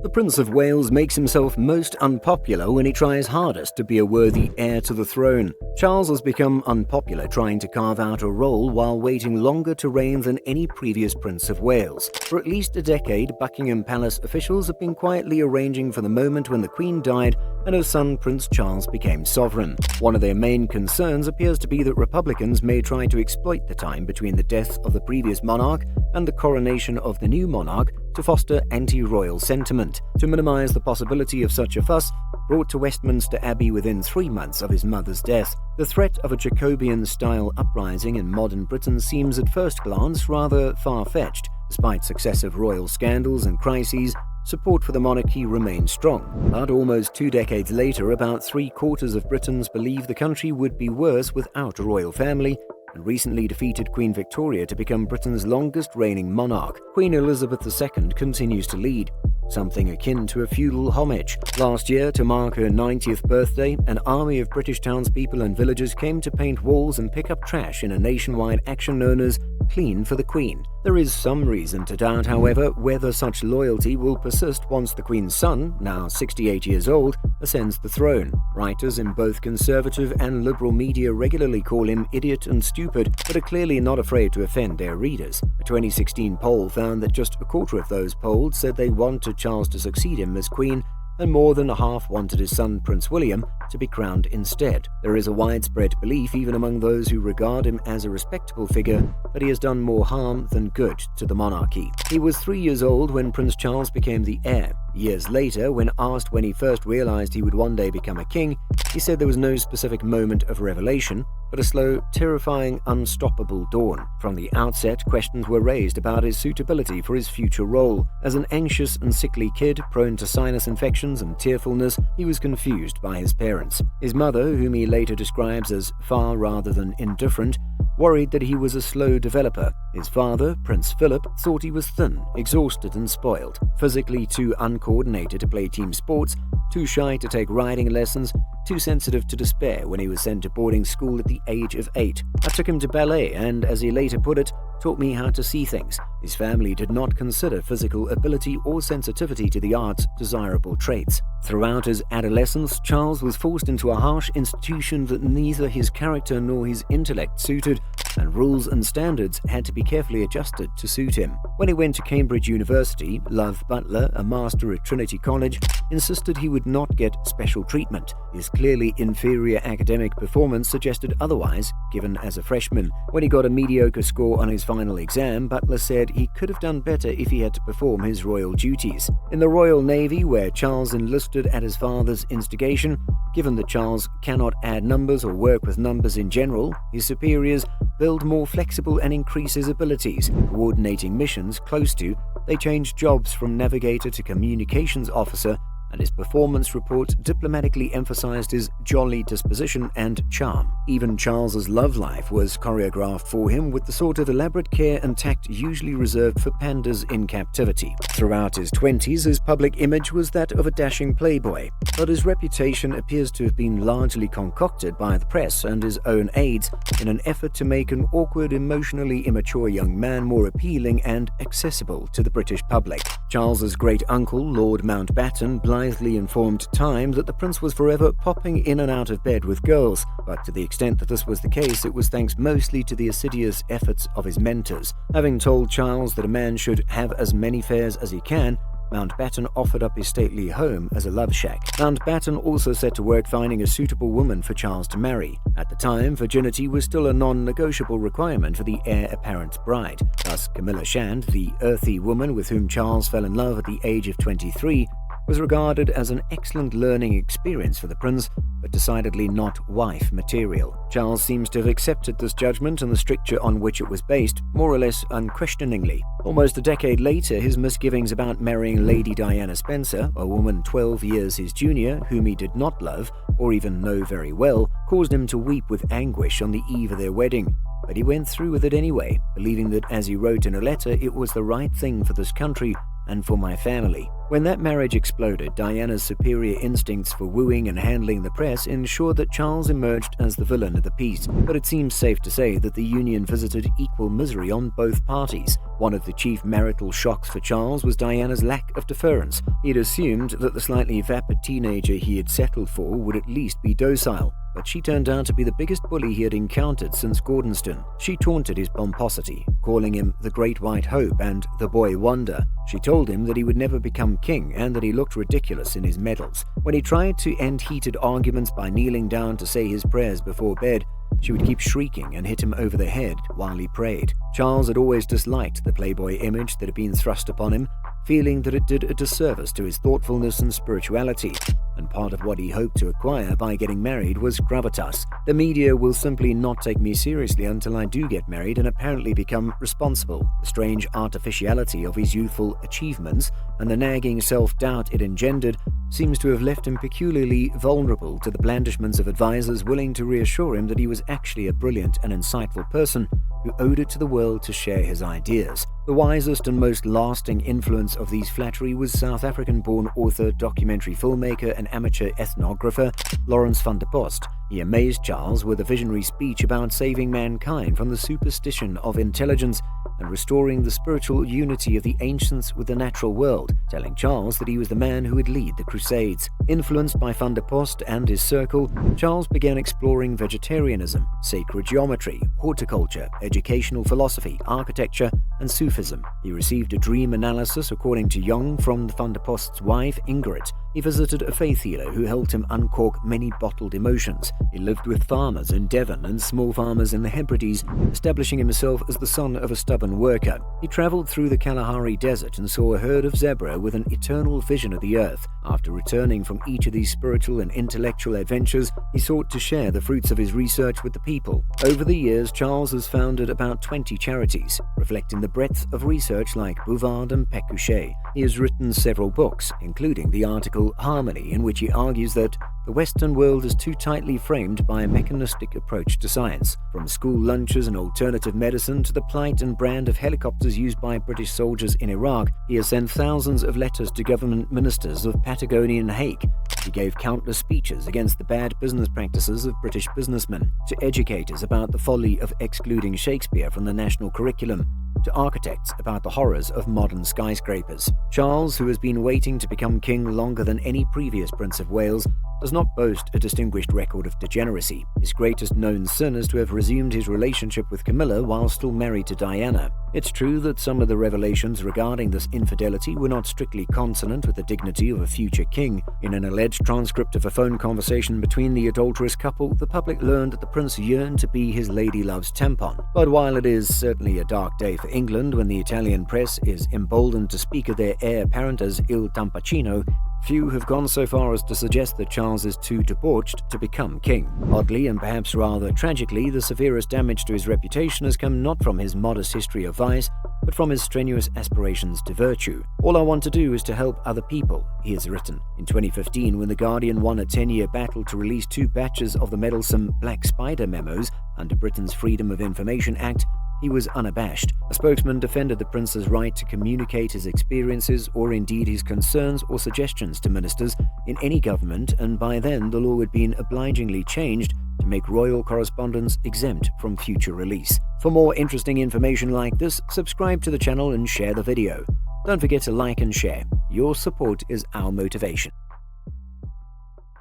The Prince of Wales makes himself most unpopular when he tries hardest to be a worthy heir to the throne. Charles has become unpopular trying to carve out a role while waiting longer to reign than any previous Prince of Wales. For at least a decade, Buckingham Palace officials have been quietly arranging for the moment when the Queen died and her son Prince Charles became sovereign. One of their main concerns appears to be that Republicans may try to exploit the time between the death of the previous monarch and the coronation of the new monarch to foster anti-royal sentiment. To minimize the possibility of such a fuss, brought to Westminster Abbey within 3 months of his mother's death, the threat of a Jacobean-style uprising in modern Britain seems at first glance rather far-fetched. Despite successive royal scandals and crises, support for the monarchy remains strong. But almost 2 decades later, about 3/4 of Britons believe the country would be worse without a royal family, and recently defeated Queen Victoria to become Britain's longest reigning monarch. Queen Elizabeth II continues to lead, something akin to a feudal homage. Last year, to mark her 90th birthday, an army of British townspeople and villagers came to paint walls and pick up trash in a nationwide action known as Clean for the Queen. There is some reason to doubt, however, whether such loyalty will persist once the Queen's son, now 68 years old, ascends the throne. Writers in both conservative and liberal media regularly call him idiot and stupid, but are clearly not afraid to offend their readers. A 2016 poll found that just a quarter of those polled said they wanted Charles to succeed him as Queen, and more than a half wanted his son Prince William to be crowned instead. There is a widespread belief, even among those who regard him as a respectable figure, that he has done more harm than good to the monarchy. He was 3 years old when Prince Charles became the heir. Years later, when asked when he first realized he would one day become a king, he said there was no specific moment of revelation, but a slow, terrifying, unstoppable dawn. From the outset, questions were raised about his suitability for his future role. As an anxious and sickly kid, prone to sinus infections and tearfulness, he was confused by his parents. His mother, whom he later describes as far rather than indifferent, worried that he was a slow developer. His father, Prince Philip, thought he was thin, exhausted and spoiled, physically too uncoordinated to play team sports, too shy to take riding lessons, too sensitive to despair when he was sent to boarding school at the age of 8. I took him to ballet and, as he later put it, taught me how to see things. His family did not consider physical ability or sensitivity to the arts desirable traits. Throughout his adolescence, Charles was forced into a harsh institution that neither his character nor his intellect suited, and rules and standards had to be carefully adjusted to suit him. When he went to Cambridge University, Love Butler, a master at Trinity College, insisted he would not get special treatment. His clearly inferior academic performance suggested otherwise, given as a freshman. When he got a mediocre score on his final exam, Butler said he could have done better if he had to perform his royal duties. In the Royal Navy, where Charles enlisted at his father's instigation, given that Charles cannot add numbers or work with numbers in general, his superiors build more flexible and increase his abilities. Coordinating missions close to, they changed jobs from navigator to communications officer, and his performance report diplomatically emphasized his jolly disposition and charm. Even Charles's love life was choreographed for him with the sort of elaborate care and tact usually reserved for pandas in captivity. Throughout his 20s, his public image was that of a dashing playboy, but his reputation appears to have been largely concocted by the press and his own aides in an effort to make an awkward, emotionally immature young man more appealing and accessible to the British public. Charles's great-uncle, Lord Mountbatten, blithely informed Time that the prince was forever popping in and out of bed with girls, but to the extent that this was the case, it was thanks mostly to the assiduous efforts of his mentors. Having told Charles that a man should have as many affairs as he can, Mountbatten offered up his stately home as a love shack. Mountbatten also set to work finding a suitable woman for Charles to marry. At the time, virginity was still a non-negotiable requirement for the heir apparent's bride. Thus, Camilla Shand, the earthy woman with whom Charles fell in love at the age of 23, was regarded as an excellent learning experience for the prince, but decidedly not wife material. Charles seems to have accepted this judgment and the stricture on which it was based, more or less unquestioningly. Almost a decade later, his misgivings about marrying Lady Diana Spencer, a woman 12 years his junior, whom he did not love, or even know very well, caused him to weep with anguish on the eve of their wedding. But he went through with it anyway, believing that, as he wrote in a letter, it was the right thing for this country and for my family. When that marriage exploded, Diana's superior instincts for wooing and handling the press ensured that Charles emerged as the villain of the piece, but it seems safe to say that the union visited equal misery on both parties. One of the chief marital shocks for Charles was Diana's lack of deference. He'd assumed that the slightly vapid teenager he had settled for would at least be docile, but she turned out to be the biggest bully he had encountered since Gordonston. She taunted his pomposity, calling him the Great White Hope and the Boy Wonder. She told him that he would never become king and that he looked ridiculous in his medals. When he tried to end heated arguments by kneeling down to say his prayers before bed, she would keep shrieking and hit him over the head while he prayed. Charles had always disliked the playboy image that had been thrust upon him, feeling that it did a disservice to his thoughtfulness and spirituality, and part of what he hoped to acquire by getting married was gravitas. The media will simply not take me seriously until I do get married and apparently become responsible. The strange artificiality of his youthful achievements and the nagging self-doubt it engendered seems to have left him peculiarly vulnerable to the blandishments of advisors willing to reassure him that he was actually a brilliant and insightful person who owed it to the world to share his ideas. The wisest and most lasting influence of these flattery was South African-born author, documentary filmmaker, and amateur ethnographer Lawrence van der Post. He amazed Charles with a visionary speech about saving mankind from the superstition of intelligence and restoring the spiritual unity of the ancients with the natural world, telling Charles that he was the man who would lead the Crusades. Influenced by van der Post and his circle, Charles began exploring vegetarianism, sacred geometry, horticulture, educational philosophy, architecture, and Sufism. He received a dream analysis, according to Jung, from van der Post's wife, Ingrid. He visited a faith healer who helped him uncork many bottled emotions. He lived with farmers in Devon and small farmers in the Hebrides, establishing himself as the son of a stubborn worker. He traveled through the Kalahari Desert and saw a herd of zebra with an eternal vision of the earth. After returning from each of these spiritual and intellectual adventures, he sought to share the fruits of his research with the people. Over the years, Charles has founded about 20 charities, reflecting the breadth of research like Bouvard and Pécuchet. He has written several books, including the article Harmony, in which he argues that the Western world is too tightly framed by a mechanistic approach to science. From school lunches and alternative medicine to the plight and brand of helicopters used by British soldiers in Iraq, he has sent thousands of letters to government ministers of Patagonian hake. He gave countless speeches against the bad business practices of British businessmen, to educators about the folly of excluding Shakespeare from the national curriculum, to architects about the horrors of modern skyscrapers. Charles, who has been waiting to become king longer than any previous Prince of Wales, does not boast a distinguished record of degeneracy. His greatest known sin is to have resumed his relationship with Camilla while still married to Diana. It's true that some of the revelations regarding this infidelity were not strictly consonant with the dignity of a future king. In an alleged transcript of a phone conversation between the adulterous couple, the public learned that the prince yearned to be his lady love's tampon. But while it is certainly a dark day for England when the Italian press is emboldened to speak of their heir apparent as Il Tampacino, few have gone so far as to suggest that Charles is too debauched to become king. Oddly, and perhaps rather tragically, the severest damage to his reputation has come not from his modest history of vice, but from his strenuous aspirations to virtue. "All I want to do is to help other people," he has written. In 2015, when The Guardian won a 10-year battle to release 2 batches of the meddlesome Black Spider memos under Britain's Freedom of Information Act, he was unabashed. A spokesman defended the prince's right to communicate his experiences or indeed his concerns or suggestions to ministers in any government, and by then the law had been obligingly changed to make royal correspondence exempt from future release. For more interesting information like this, subscribe to the channel and share the video. Don't forget to like and share. Your support is our motivation.